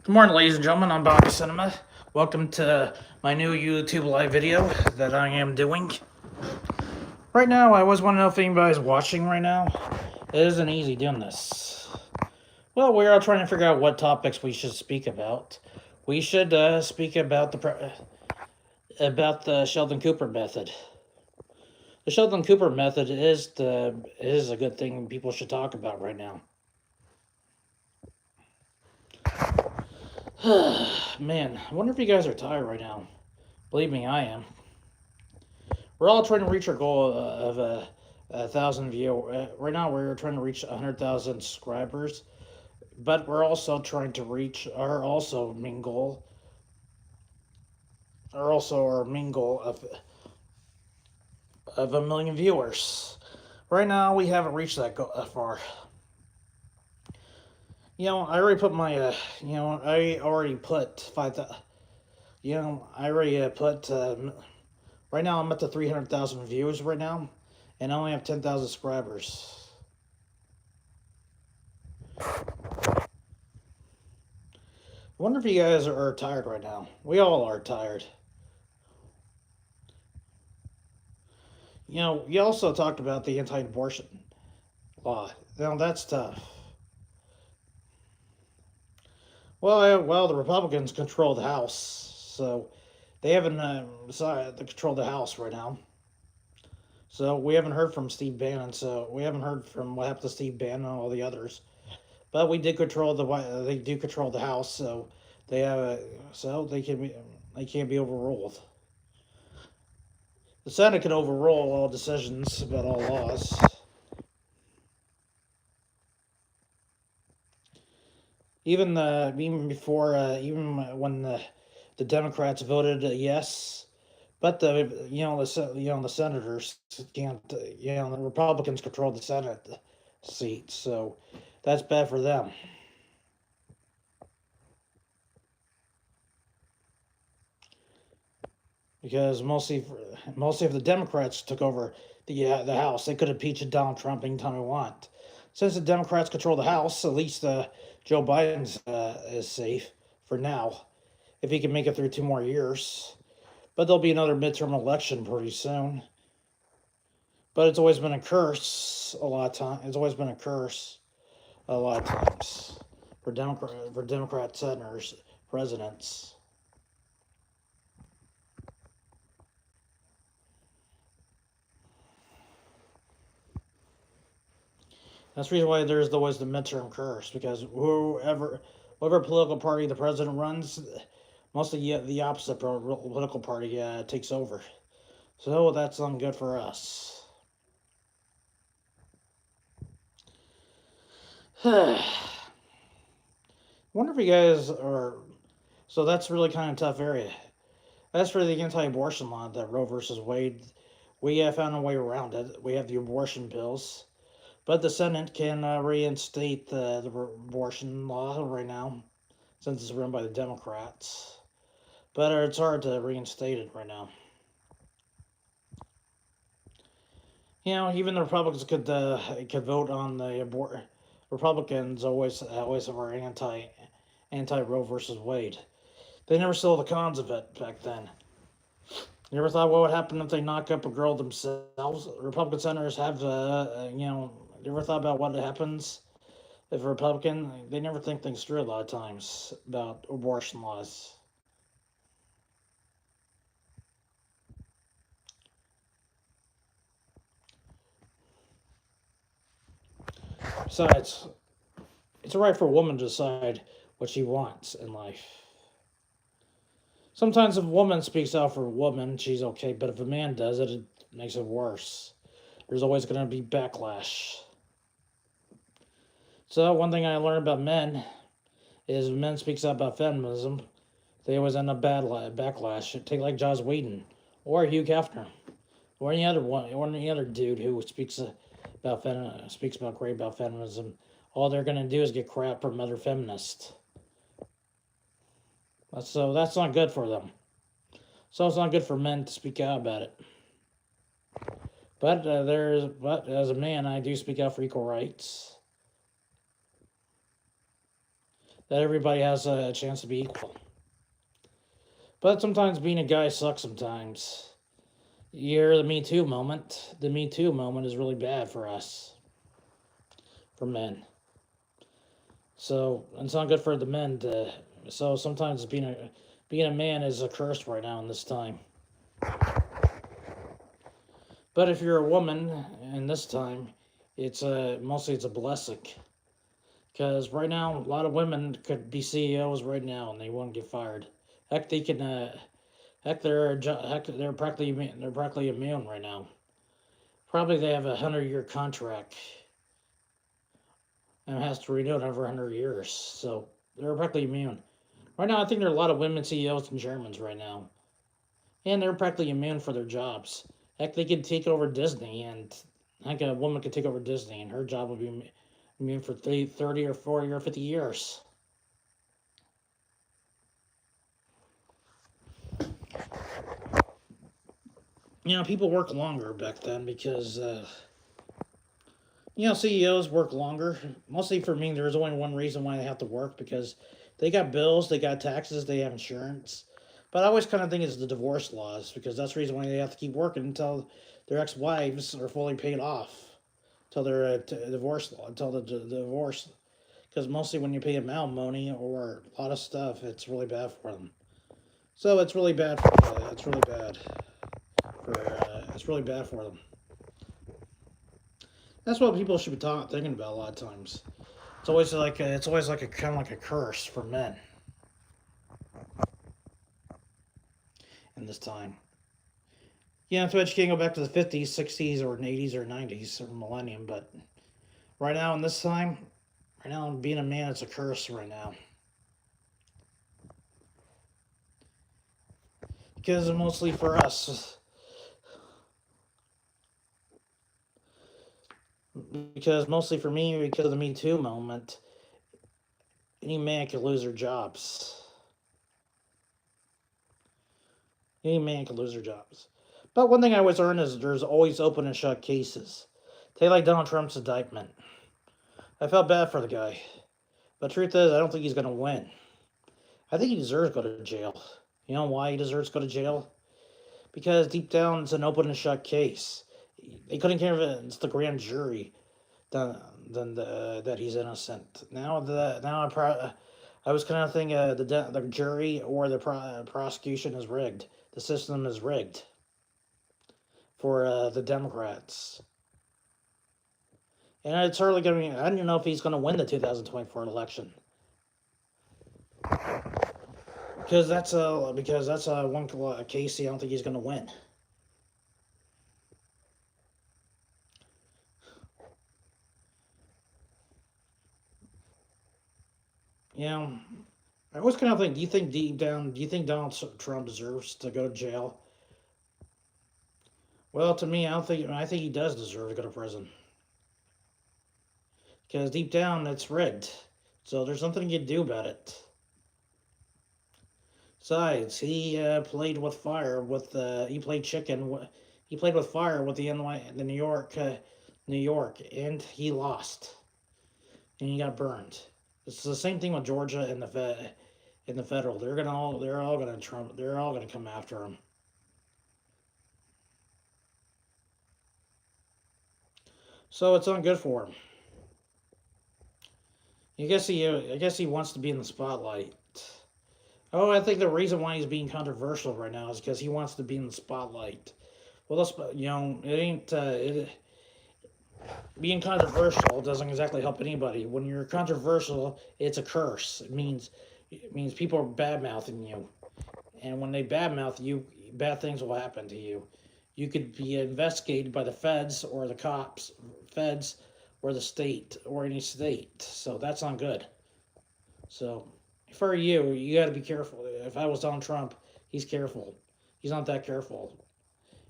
Good morning, ladies and gentlemen. I'm Bobby Cinema. Welcome to my new YouTube live video that I am doing. Right now, I always want to know if anybody's watching right now. It isn't easy doing this. Well, we're all trying to figure out what topics we should speak about. We should speak about the Sheldon Cooper method. The Sheldon Cooper method is a good thing people should talk about right now. Man, I wonder if you guys are tired right now. Believe me, I am. We're all trying to reach our goal of a thousand view. Right now, we're trying to reach 100,000 subscribers, but we're also trying to reach our main goal of a million viewers. Right now, we haven't reached that far. I already put my I already put 5,000. I already put. Right now, I'm at the 300,000 views right now, and I only have 10,000 subscribers. I wonder if you guys are tired right now. We all are tired. You also talked about the anti-abortion law. Now that's tough. Well, the Republicans control the House, so they haven't decided to control the House right now. So we haven't heard from Steve Bannon. So we haven't heard from what happened to Steve Bannon and all the others. But we did control they do control the House, so they have they can't be overruled. The Senate can overrule all decisions about all laws. Even before even when the Democrats voted yes, but the senators can't the Republicans control the Senate seat, so that's bad for them. Because mostly if the Democrats took over the House, they could impeach Donald Trump anytime they want. Since the Democrats control the House, at least Joe Biden's is safe for now, if he can make it through 2 more years. But there'll be another midterm election pretty soon. But it's always been a curse a lot of times. It's always been a curse a lot of times for Democrat senators, presidents. That's the reason why there's always the midterm curse, because whatever political party the president runs, mostly the opposite political party takes over. So that's not good for us. Wonder if you guys are. So that's really kind of tough area. As for the anti-abortion law, that Roe versus Wade, we have found a way around it. We have the abortion bills. But the Senate can reinstate the abortion law right now, since it's run by the Democrats. But it's hard to reinstate it right now. Even the Republicans could vote on the abort. Republicans always are anti Roe versus Wade. They never saw the cons of it back then. You ever thought what would happen if they knock up a girl themselves? Republican senators have you ever thought about what happens if a Republican? They never think things through a lot of times about abortion laws. Besides, it's a right for a woman to decide what she wants in life. Sometimes if a woman speaks out for a woman, she's okay, but if a man does it, it makes it worse. There's always going to be backlash. So one thing I learned about men is when men speaks out about feminism, they always end up backlash. Take like Joss Whedon or Hugh Hefner or any other dude who speaks great about feminism. All they're gonna do is get crap from other feminists. So that's not good for them. So it's not good for men to speak out about it. But as a man, I do speak out for equal rights. that everybody has a chance to be equal. But sometimes being a guy sucks sometimes. You hear the Me Too moment. The Me Too moment is really bad for us, for men. So it's not good for the men to. So sometimes being a man is a curse right now in this time. But if you're a woman in this time, it's mostly it's a blessing. Because right now, a lot of women could be CEOs right now, and they won't get fired. Heck, they can. Heck, they're practically immune right now. Probably they have a 100-year contract, and it has to renew it every 100 years. So they're practically immune. Right now, I think there are a lot of women CEOs and Germans right now, and they're practically immune for their jobs. Heck, they could take over Disney, and heck, a woman could take over Disney, and her job would be immune for 30 or 40 or 50 years. People work longer back then because, CEOs work longer. Mostly for me, there's only one reason why they have to work because they got bills, they got taxes, they have insurance. But I always kind of think it's the divorce laws because that's the reason why they have to keep working until their ex-wives are fully paid off, until they're divorce law, until the divorce. Because mostly when you pay them alimony or a lot of stuff, it's really bad for them. So it's really bad. It's really bad it's really bad for them. That's what people should be thinking about a lot of times. It's always like a kind of like a curse for men in this time. So you can't go back to the 50s, 60s, or 80s or 90s or millennium, but right now in this time, right now being a man, it's a curse right now. Because mostly for us, because mostly for me, because of the Me Too moment, any man could lose their jobs. Any man could lose their jobs. But one thing I always learned is there's always open and shut cases. Take like Donald Trump's indictment. I felt bad for the guy. But truth is, I don't think he's going to win. I think he deserves to go to jail. You know why he deserves to go to jail? Because deep down, it's an open and shut case. They couldn't convince the grand jury that he's innocent. I was kind of thinking the jury or the prosecution is rigged. The system is rigged for the Democrats. And it's hardly going to be. I don't know if he's going to win the 2024 election. Because that's one case I don't think he's going to win. I always kind of think, do you think deep down, do you think Donald Trump deserves to go to jail? Well, to me, I think he does deserve to go to prison. Because deep down, it's rigged. So there's nothing you can do about it. Besides, he played with fire he played chicken. He played with fire with the New York, and he lost, and he got burned. It's the same thing with Georgia and the federal. They're all gonna come after him. So it's not good for him. I guess he wants to be in the spotlight. Oh, I think the reason why he's being controversial right now is because he wants to be in the spotlight. Well, it ain't. Being controversial doesn't exactly help anybody. When you're controversial, it's a curse. It means people are bad mouthing you, and when they badmouth you, bad things will happen to you. You could be investigated by the feds or the cops, feds or the state or any state. So that's not good. So for you got to be careful. If I was Donald Trump, he's careful. He's not that careful.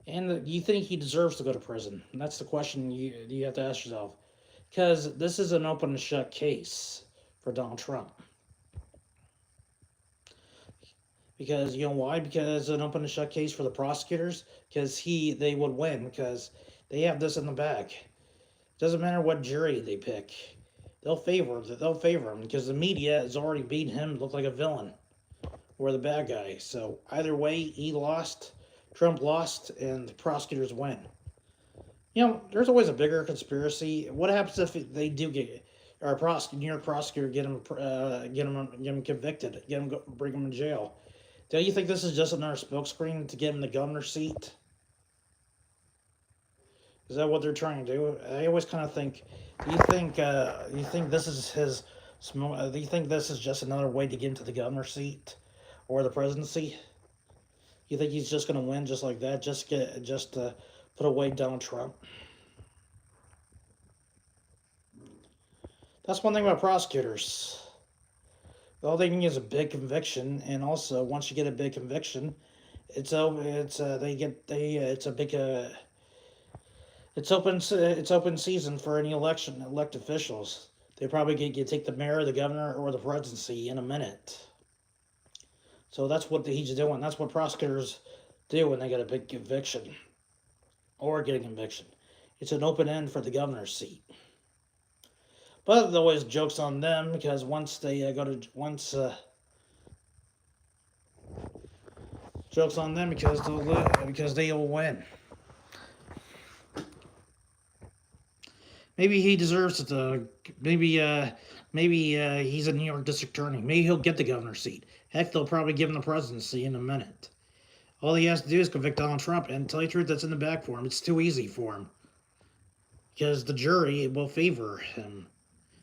And you think he deserves to go to prison? And that's the question you have to ask yourself. Because this is an open and shut case for Donald Trump. Because you know why? Because it's an open and shut case for the prosecutors. Because they would win because they have this in the bag. It doesn't matter what jury they pick. they'll favor him because the media has already made him look like a villain or the bad guy. So either way, he lost, Trump lost, and the prosecutors win. There's always a bigger conspiracy. What happens if they do get our New York prosecutor get him convicted, bring him in jail? Do you think this is just another smokescreen to get him the governor's seat? Is that what they're trying to do? I always kind of think. You think this is his? Do you think this is just another way to get into the governor's seat or the presidency? You think he's just going to win just like that? Just to put away Donald Trump? That's one thing about prosecutors. All they need is a big conviction, and also once you get a big conviction, it's open season for any elect officials. They probably get take the mayor, the governor, or the presidency in a minute. So that's what he's doing. That's what prosecutors do when they get a big conviction or get a conviction. It's an open end for the governor's seat. But there always jokes on them because once they jokes on them because they will win. Maybe he deserves it. Maybe he's a New York district attorney. Maybe he'll get the governor's seat. Heck, they'll probably give him the presidency in a minute. All he has to do is convict Donald Trump, and tell you the truth, that's in the bag for him. It's too easy for him because the jury will favor him.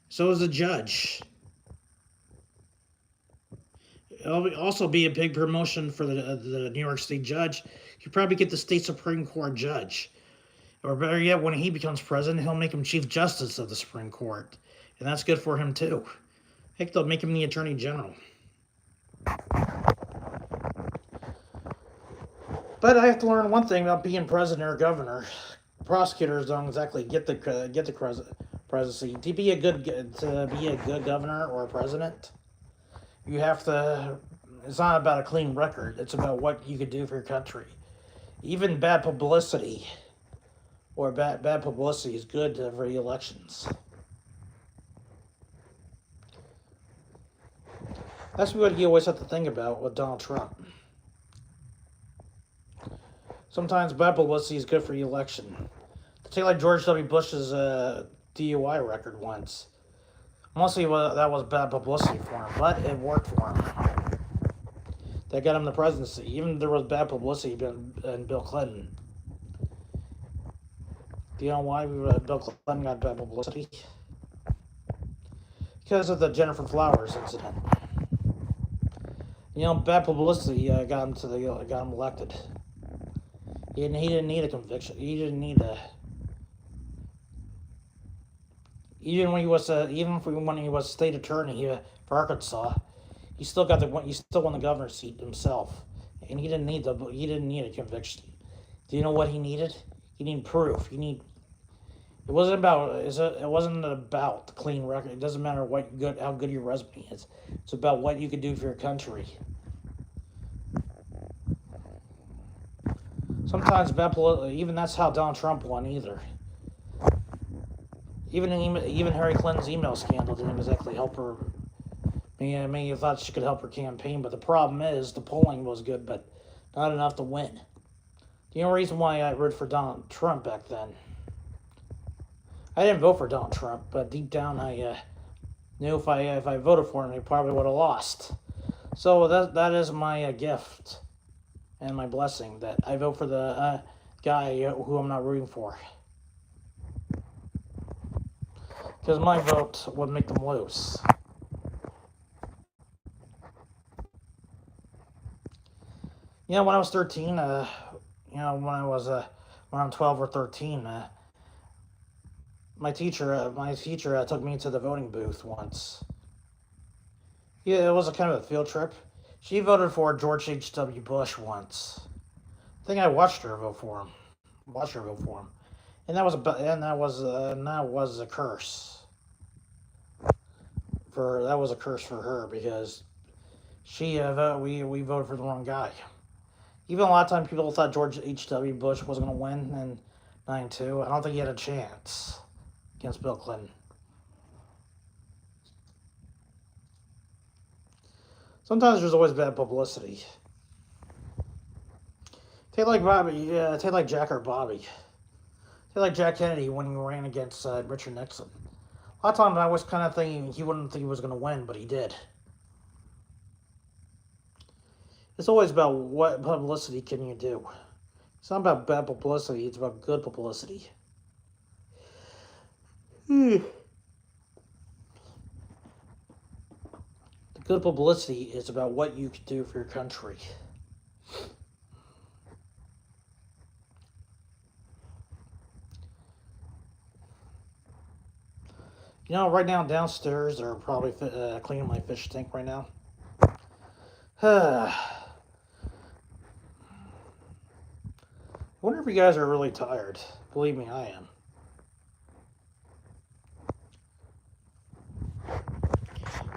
So is the judge. It'll also be a big promotion for the New York State judge. He'll probably get the state Supreme Court judge. Or better yet, when he becomes president, he'll make him Chief Justice of the Supreme Court. And that's good for him, too. Heck, they'll make him the Attorney General. But I have to learn one thing about being president or governor. Prosecutors don't exactly get the presidency. To be a good governor or a president, you have to. It's not about a clean record. It's about what you could do for your country. Even bad publicity is good for the elections. That's what you always have to think about with Donald Trump. Sometimes bad publicity is good for the election. Take like George W. Bush's DUI record once. Mostly that was bad publicity for him, but it worked for him. That got him the presidency. Even there was bad publicity in Bill Clinton. Do you know why Bill Clinton got bad publicity? Because of the Jennifer Flowers incident. Bad publicity got him elected. He didn't need a conviction. Even when he was state attorney for Arkansas, he still won the governor's seat himself, and he didn't need a conviction. Do you know what he needed? He needed proof. It wasn't about the clean record. It doesn't matter how good your resume is. It's about what you could do for your country. Sometimes even that's how Donald Trump won either. Even Hillary Clinton's email scandal didn't exactly help her. I mean, you thought she could help her campaign, but the problem is the polling was good, but not enough to win. The only reason why I rooted for Donald Trump back then, I didn't vote for Donald Trump, but deep down I knew if I voted for him, he probably would have lost. So that is my gift and my blessing, that I vote for the guy who I'm not rooting for. Because my vote would make them lose. When I was 13, when I'm 12 or 13, my teacher took me to the voting booth once. Yeah, it was a kind of a field trip. She voted for George H.W. Bush once. I think I watched her vote for him. And that was a curse. That was a curse for her because we voted for the wrong guy. Even a lot of times people thought George H.W. Bush was going to win in 92. I don't think he had a chance against Bill Clinton. Sometimes there's always bad publicity. Take like Bobby, take like Jack or Bobby. Take like Jack Kennedy when he ran against Richard Nixon. A lot of times I was kind of thinking he wouldn't think he was going to win, but he did. It's always about what publicity can you do. It's not about bad publicity, it's about good publicity. The good publicity is about what you can do for your country. You know, right now downstairs they're probably cleaning my fish tank right now. I wonder if you guys are really tired. Believe me, I am.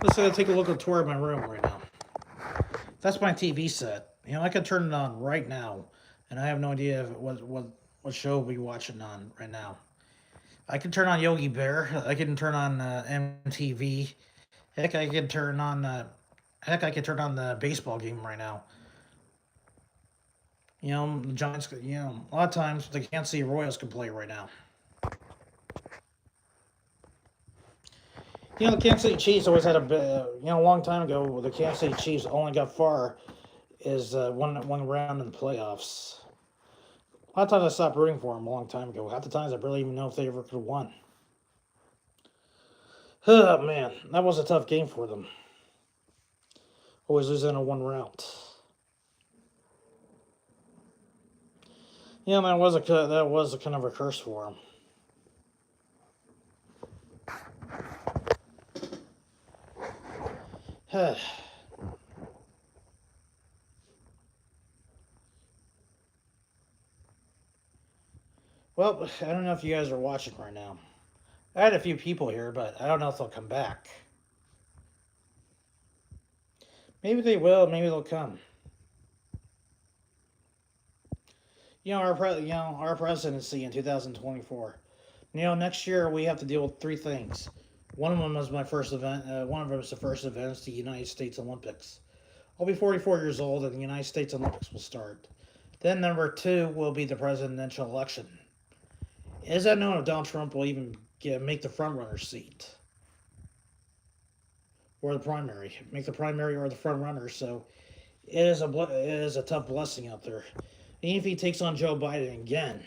Let's take a look at a tour of my room right now. That's my TV set. You know, I could turn it on right now, and I have no idea what show we'll be watching on right now. I can turn on Yogi Bear. I can turn on MTV. Heck, I could turn on. I could turn on the baseball game right now. You know, the Giants. You know, a lot of times the Kansas City Royals can play right now. You know, the Kansas City Chiefs always had a long time ago, the Kansas City Chiefs only got far is one round in the playoffs. A lot of times I stopped rooting for them a long time ago. Half the times I barely even know if they ever could have won. Oh, man, that was a tough game for them. Always losing in one round. Yeah, that was a kind of a curse for them. Well, I don't know if you guys are watching right now. I had a few people here, but I don't know if they'll come back. Maybe they will. Maybe they'll come. You know, our presidency in 2024. You know, next year we have to deal with three things. One of them is my first event. One of them is the first event. It's the United States Olympics. I'll be 44 years old, and the United States Olympics will start. Then number two will be the presidential election. Is that known if Donald Trump will even make the front runner seat? Or the primary. Make the primary or the front runner. So it is a tough blessing out there. Even if he takes on Joe Biden again,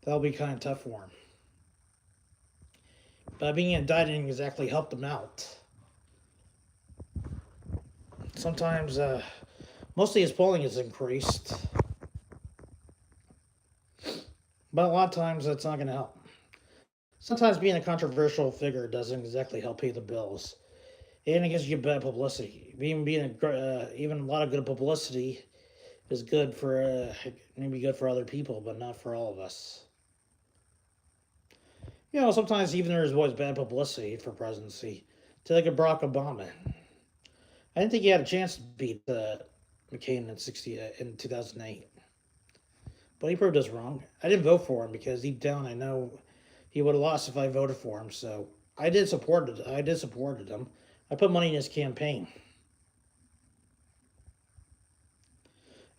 that'll be kind of tough for him. But being indicted didn't exactly helped him out. Sometimes, mostly his polling has increased. But a lot of times that's not going to help. Sometimes being a controversial figure doesn't exactly help pay the bills. And it gives you bad publicity. Even a lot of good publicity is good for maybe good for other people, but not for all of us. You know, sometimes even there's always bad publicity for presidency. Take a Barack Obama. I didn't think he had a chance to beat McCain in 2008, but he proved us wrong. I didn't vote for him because deep down I know he would have lost if I voted for him. So I did support him. I put money in his campaign,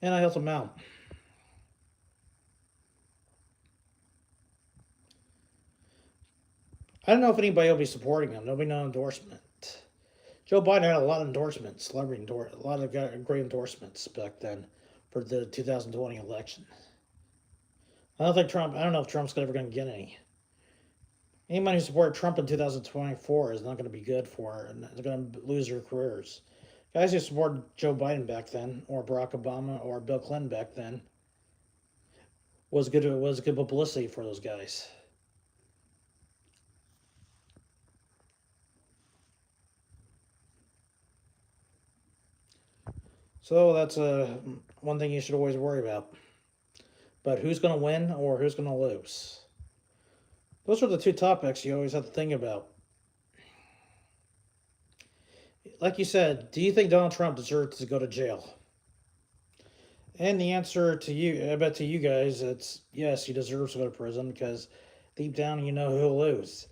and I helped him out. I don't know if anybody will be supporting him. There'll be no endorsement. Joe Biden had a lot of endorsements, a lot of great endorsements back then for the 2020 election. I don't know if Trump's ever going to get any. Anyone who supported Trump in 2024 is not going to be good for, and they're going to lose their careers. Guys who supported Joe Biden back then, or Barack Obama, or Bill Clinton back then, was good publicity for those guys. So that's one thing you should always worry about. But who's going to win or who's going to lose? Those are the two topics you always have to think about. Like you said, do you think Donald Trump deserves to go to jail? And the answer to you, I bet to you guys, it's yes, he deserves to go to prison because deep down you know he'll lose.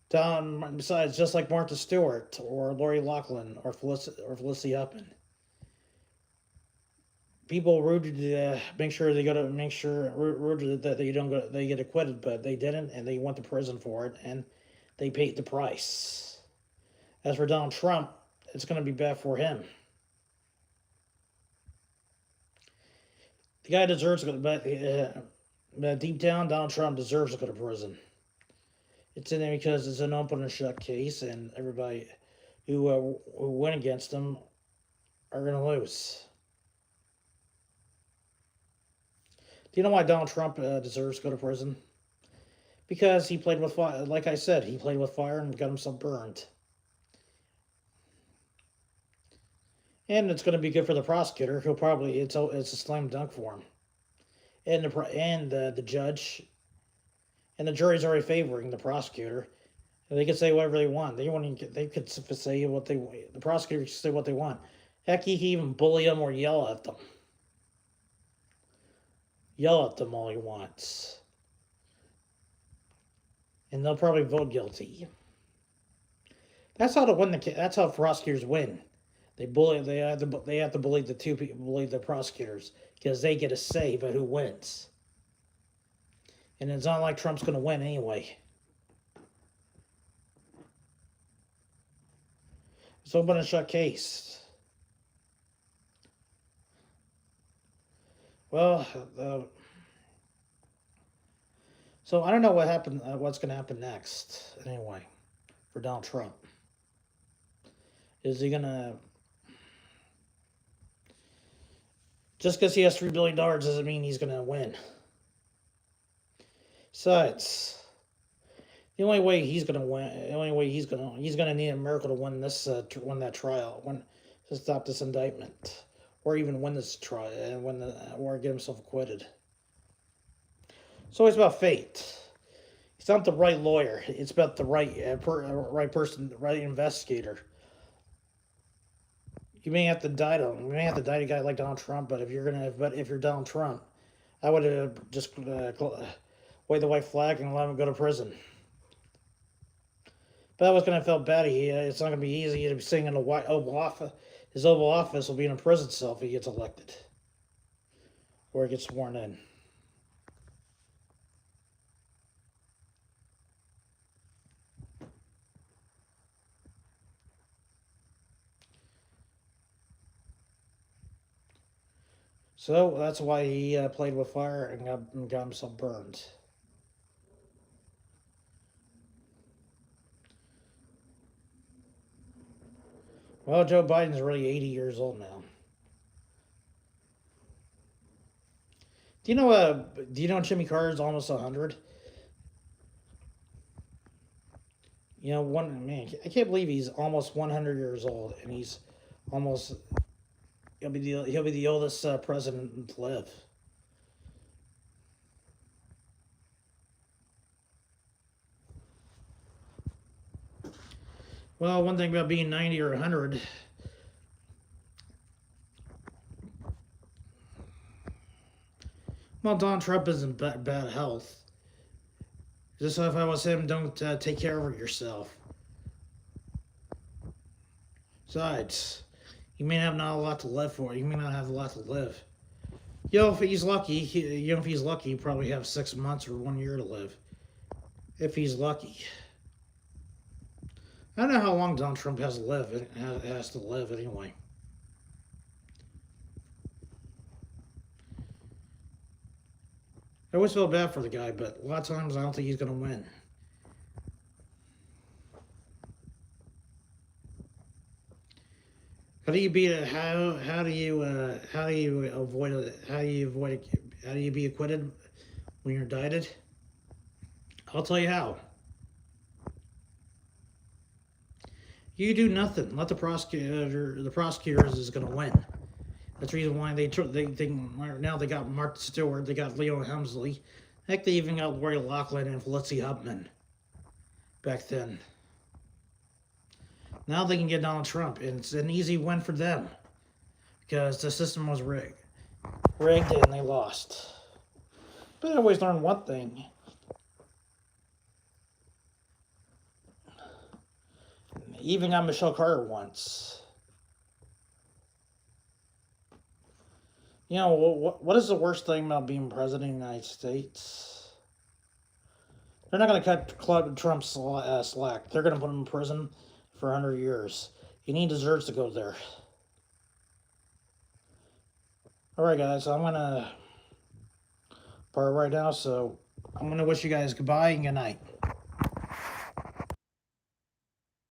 Besides, just like Martha Stewart or Lori Loughlin or Felicity Huffman, people rooted to make sure they go to make sure rooted that they don't go they get acquitted, but they didn't, and they went to prison for it, and they paid the price. As for Donald Trump, it's going to be bad for him. The guy deserves to go, but deep down, Donald Trump deserves to go to prison. It's in there because it's an open and shut case, and everybody who went against him are going to lose. Do you know why Donald Trump deserves to go to prison? Because he played with fire. Like I said, he played with fire and got himself burned. And it's going to be good for the prosecutor. He'll probably it's a slam dunk for him. And the judge and the jury's already favoring the prosecutor. They can say whatever they want. They could say what the prosecutor can say what they want. Heck, he can even bully them or yell at them. Yell at them all he wants. And they'll probably vote guilty. That's how that's how prosecutors win. They have to bully the two people, bully the prosecutors, because they get a say about who wins. And it's not like Trump's going to win anyway. It's an open and shut case. Well, so I don't know what happened. What's going to happen next? Anyway, for Donald Trump, is he going to? Just because he has $3 billion doesn't mean he's going to win. Besides, the only way he's going to win, he's going to need a miracle to win win that trial, to stop this indictment, or even win this trial and or get himself acquitted. It's always about fate. It's not the right lawyer. It's about the right person, the right investigator. You may have to die to a guy like Donald Trump, but if you're Donald Trump, I would have just wave the white flag and let him go to prison. But that was going to feel bad. It's not going to be easy to be sitting in a Oval Office. His Oval Office will be in a prison cell if he gets elected or he gets sworn in. So that's why he played with fire and got himself burned. Well, Joe Biden's already 80 years old now. Do you know Jimmy Carter's almost 100? You know, I can't believe he's almost 100 years old, and he's almost he'll be the oldest president to live. Well, one thing about being 90 or 100, well, Donald Trump is in bad health. Just if I was him, don't take care of yourself. Besides, you may have not a lot to live for. You may not have a lot to live. If he's lucky, he'll probably have 6 months or 1 year to live. If he's lucky. I don't know how long Donald Trump has to live anyway. I always feel bad for the guy, but a lot of times I don't think he's going to win. How do you be acquitted when you're indicted? I'll tell you how. You do nothing. Let the prosecutors is going to win. That's the reason why now they got Martha Stewart, they got Leo Helmsley. Heck, they even got Lori Loughlin and Felicity Huffman back then. Now they can get Donald Trump, and it's an easy win for them because the system was rigged, and they lost. But I always learned one thing. He even got Michelle Carter once. You know, what is the worst thing about being president of the United States? They're not going to cut Trump's slack. They're going to put him in prison for 100 years. And he deserves to go there. All right, guys, I'm going to part right now, so I'm going to wish you guys goodbye and good night.